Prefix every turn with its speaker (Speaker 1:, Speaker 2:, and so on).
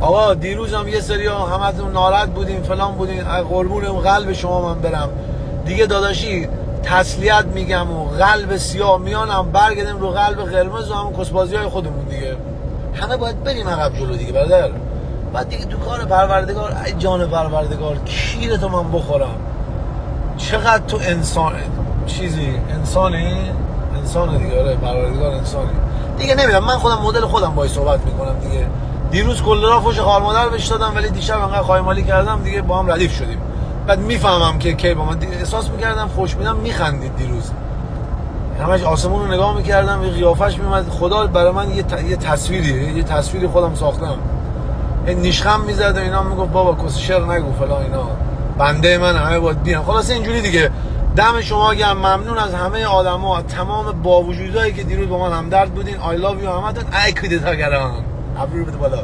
Speaker 1: آقا دیروز هم یه سری ها همتون ناراحت بودین فلان بودین، قربون قلب شما من برم دیگه داداشی، تسلیت میگم و قلب سیاه میانم برگردیم رو قلب قرمز و همون کسبازی های خودمون دیگه. همه باید بریم عقب جلو دیگه برادر. بعد دیگه تو کار پروردگار، ای جان پروردگار کیر تو من بخورم. چقدر تو انسان انسانی دیگه. آره پروردگار انسانی دیگه. نمیدونم، من خودم مدل خودم باهاش صحبت میکنم دیگه. دیروز کل را فوش خار مادر بهش دادم ولی دیشب انقدر خایمالی کردم دیگه با هم ردیف شدیم. بعد میفهمم که کی با من احساس میکردم خوش میدم میخندید دیروز، همش آسمون رو نگاه میکردم یه قیافش میومد. خدا برای من یه تصویری خودم ساختم، نیشخم میزد و اینا، میگفت بابا کس شعر نگو فلان اینا، بنده من همه باید بیان. خلاص اینجوری دیگه. دم شما گرم، ممنون از همه آدما، تمام با وجودایی که دیروز با من همدرد بودین. I love you همتون. ای کدیتا گران ابرو بده بالا.